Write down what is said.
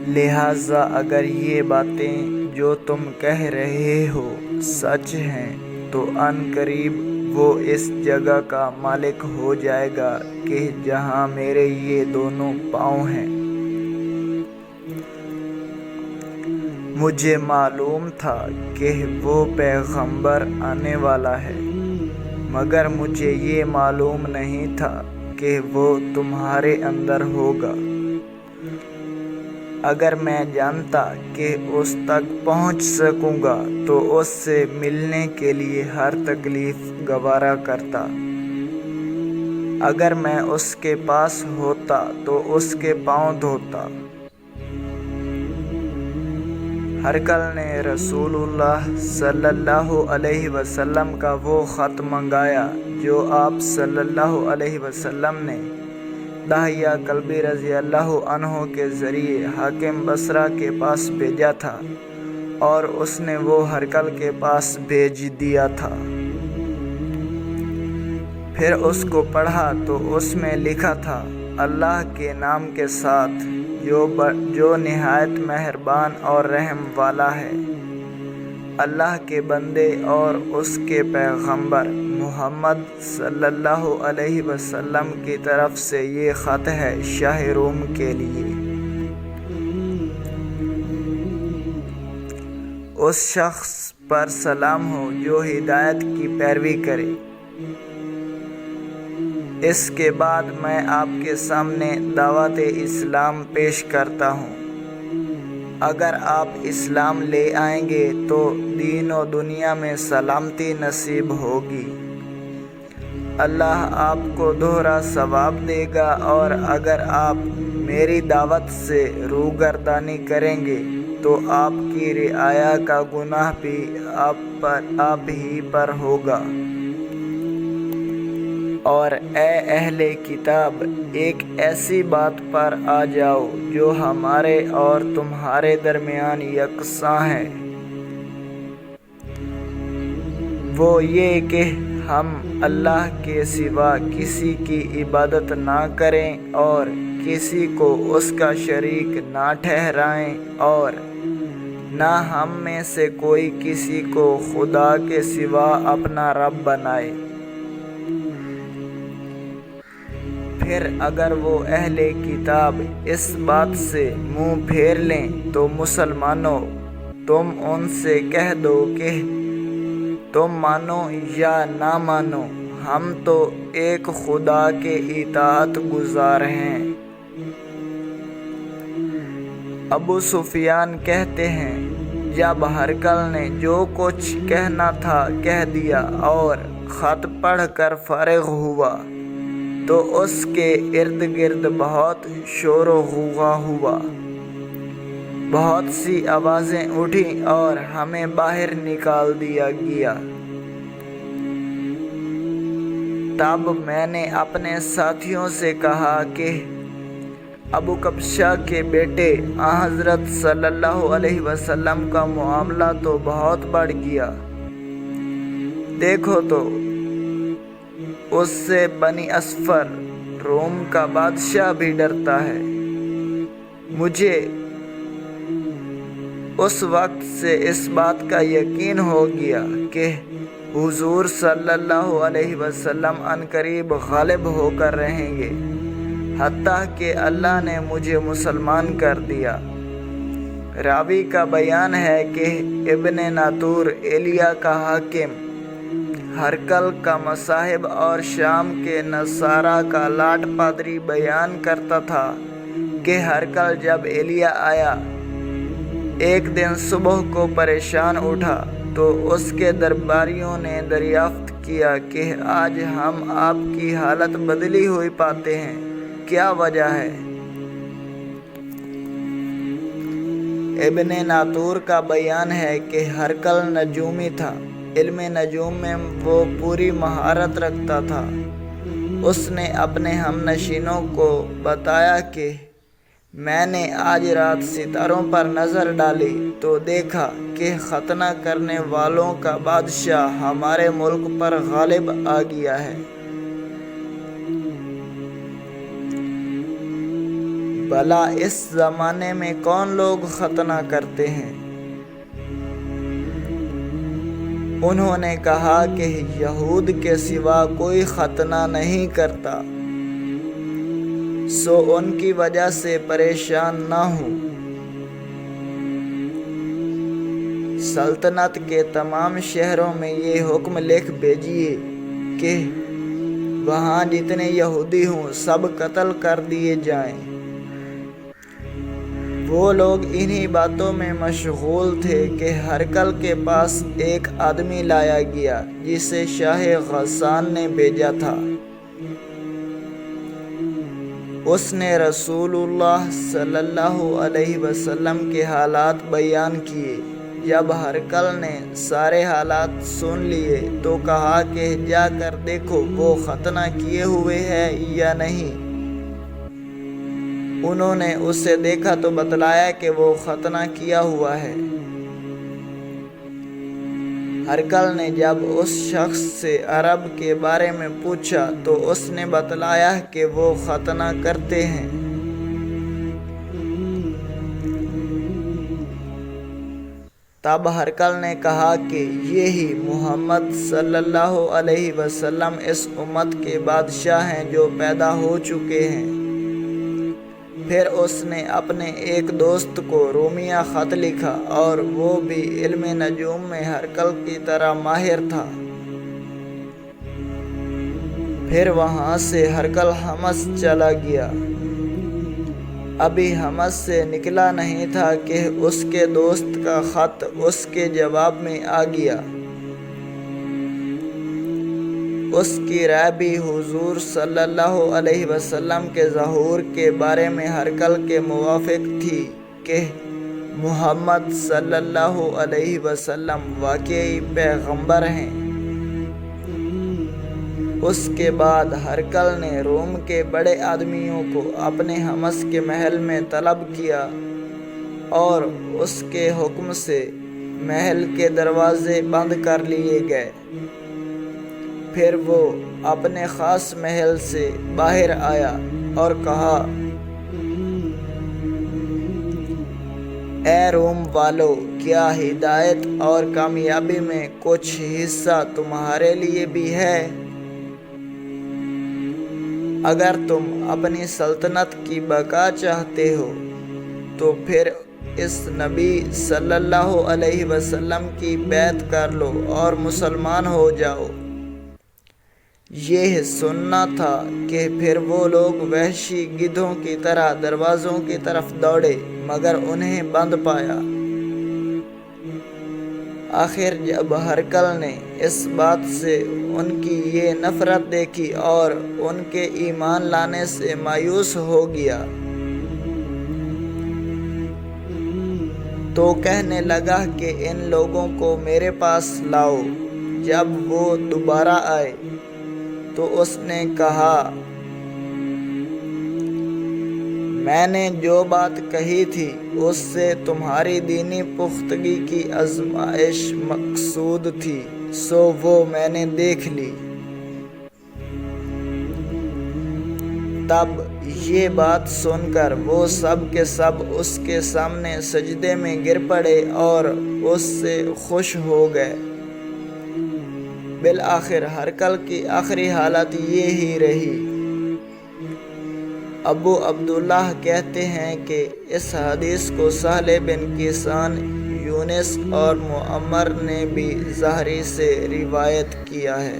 لہٰذا اگر یہ باتیں جو تم کہہ رہے ہو سچ ہیں تو عن قریب وہ اس جگہ کا مالک ہو جائے گا کہ جہاں میرے یہ دونوں پاؤں ہیں۔ مجھے معلوم تھا کہ وہ پیغمبر آنے والا ہے، مگر مجھے یہ معلوم نہیں تھا کہ وہ تمہارے اندر ہوگا۔ اگر میں جانتا کہ اس تک پہنچ سکوں گا تو اس سے ملنے کے لیے ہر تکلیف گوارا کرتا۔ اگر میں اس کے پاس ہوتا تو اس کے پاؤں دھوتا۔ ہرقل نے رسول اللہ صلی اللہ علیہ وسلم کا وہ خط منگایا جو آپ صلی اللہ علیہ وسلم نے داہیہ کلبی رضی اللہ عنہ کے ذریعے حاکم بصرہ کے پاس بھیجا تھا، اور اس نے وہ ہرقل کے پاس بھیج دیا تھا۔ پھر اس کو پڑھا تو اس میں لکھا تھا، اللہ کے نام کے ساتھ جو نہایت مہربان اور رحم والا ہے۔ اللہ کے بندے اور اس کے پیغمبر محمد صلی اللہ علیہ وسلم کی طرف سے یہ خط ہے شاہ روم کے لیے۔ اس شخص پر سلام ہو جو ہدایت کی پیروی کرے۔ اس کے بعد میں آپ کے سامنے دعوت اسلام پیش کرتا ہوں۔ اگر آپ اسلام لے آئیں گے تو دین و دنیا میں سلامتی نصیب ہوگی۔ اللہ آپ کو دوہرا ثواب دے گا، اور اگر آپ میری دعوت سے روگردانی کریں گے تو آپ کی رعایا کا گناہ بھی آپ ہی پر ہوگا۔ اور اے اہل کتاب، ایک ایسی بات پر آ جاؤ جو ہمارے اور تمہارے درمیان یکساں ہے، وہ یہ کہ ہم اللہ کے سوا کسی کی عبادت نہ کریں اور کسی کو اس کا شریک نہ ٹھہرائیں، اور نہ ہم میں سے کوئی کسی کو خدا کے سوا اپنا رب بنائے۔ پھر اگر وہ اہل کتاب اس بات سے منہ پھیر لیں تو مسلمانوں، تم ان سے کہہ دو کہ تم مانو یا نہ مانو، ہم تو ایک خدا کے اطاعت گزار ہیں۔ ابو سفیان کہتے ہیں، جب ہرقل نے جو کچھ کہنا تھا کہہ دیا اور خط پڑھ کر فارغ ہوا تو اس کے ارد گرد بہت شور و غوغا ہوا، بہت سی آوازیں اٹھیں اور ہمیں باہر نکال دیا گیا۔ تب میں نے اپنے ساتھیوں سے کہا کہ ابو کبشہ کے بیٹے حضرت صلی اللہ علیہ وسلم کا معاملہ تو بہت بڑھ گیا۔ دیکھو تو اس سے بنی اصفر روم کا بادشاہ بھی ڈرتا ہے۔ مجھے اس وقت سے اس بات کا یقین ہو گیا کہ حضور صلی اللہ علیہ وسلم عن قریب غالب ہو کر رہیں گے، حتیٰ کہ اللہ نے مجھے مسلمان کر دیا۔ راوی کا بیان ہے کہ ابن ناطور ایلیا کا حاکم ہرقل کا مصاحب اور شام کے نصارہ کا لاٹ پادری بیان کرتا تھا کہ ہرقل جب ایلیا آیا ایک دن صبح کو پریشان اٹھا تو اس کے درباریوں نے دریافت کیا کہ آج ہم آپ کی حالت بدلی ہوئی پاتے ہیں، کیا وجہ ہے؟ ابن ناطور کا بیان ہے کہ ہرقل نجومی تھا، علم نجوم میں وہ پوری مہارت رکھتا تھا۔ اس نے اپنے ہم نشینوں کو بتایا کہ میں نے آج رات ستاروں پر نظر ڈالی تو دیکھا کہ ختنہ کرنے والوں کا بادشاہ ہمارے ملک پر غالب آ گیا ہے۔ بھلا اس زمانے میں کون لوگ ختنہ کرتے ہیں؟ انہوں نے کہا کہ یہود کے سوا کوئی ختنہ نہیں کرتا، سو ان کی وجہ سے پریشان نہ ہوں۔ سلطنت کے تمام شہروں میں یہ حکم لکھ بھیجیے کہ وہاں جتنے یہودی ہوں سب قتل کر دیے جائیں۔ وہ لوگ انہی باتوں میں مشغول تھے کہ ہرقل کے پاس ایک آدمی لایا گیا جسے شاہ غسان نے بھیجا تھا۔ اس نے رسول اللہ صلی اللہ علیہ وسلم کے حالات بیان کیے۔ جب ہرقل نے سارے حالات سن لیے تو کہا کہ جا کر دیکھو وہ ختنہ کیے ہوئے ہے یا نہیں۔ انہوں نے اسے دیکھا تو بتلایا کہ وہ ختنہ کیا ہوا ہے۔ ہرقل نے جب اس شخص سے عرب کے بارے میں پوچھا تو اس نے بتلایا کہ وہ ختنہ کرتے ہیں۔ تب ہرقل نے کہا کہ یہی محمد صلی اللہ علیہ وسلم اس امت کے بادشاہ ہیں جو پیدا ہو چکے ہیں۔ پھر اس نے اپنے ایک دوست کو رومیہ خط لکھا اور وہ بھی علم نجوم میں ہرقل کی طرح ماہر تھا۔ پھر وہاں سے ہرقل حمص چلا گیا۔ ابھی حمص سے نکلا نہیں تھا کہ اس کے دوست کا خط اس کے جواب میں آ گیا۔ اس کی رائے بھی حضور صلی اللہ علیہ وسلم کے ظہور کے بارے میں ہرقل کے موافق تھی کہ محمد صلی اللہ علیہ وسلم واقعی پیغمبر ہیں۔ اس کے بعد ہرقل نے روم کے بڑے آدمیوں کو اپنے حمص کے محل میں طلب کیا اور اس کے حکم سے محل کے دروازے بند کر لیے گئے۔ پھر وہ اپنے خاص محل سے باہر آیا اور کہا، اے روم والو، کیا ہدایت اور کامیابی میں کچھ حصہ تمہارے لیے بھی ہے؟ اگر تم اپنی سلطنت کی بقا چاہتے ہو تو پھر اس نبی صلی اللہ علیہ وسلم کی بیعت کر لو اور مسلمان ہو جاؤ۔ یہ سننا تھا کہ پھر وہ لوگ وحشی گدھوں کی طرح دروازوں کی طرف دوڑے مگر انہیں بند پایا۔ آخر جب ہرقل نے اس بات سے ان کی یہ نفرت دیکھی اور ان کے ایمان لانے سے مایوس ہو گیا تو کہنے لگا کہ ان لوگوں کو میرے پاس لاؤ۔ جب وہ دوبارہ آئے تو اس نے کہا، میں نے جو بات کہی تھی اس سے تمہاری دینی پختگی کی آزمائش مقصود تھی، سو وہ میں نے دیکھ لی۔ تب یہ بات سن کر وہ سب کے سب اس کے سامنے سجدے میں گر پڑے اور اس سے خوش ہو گئے۔ بالآخر ہرقل کی آخری حالت یہ ہی رہی۔ ابو عبداللہ کہتے ہیں کہ اس حدیث کو سہل بن کیسان، یونس اور معمر نے بھی زہری سے روایت کیا ہے۔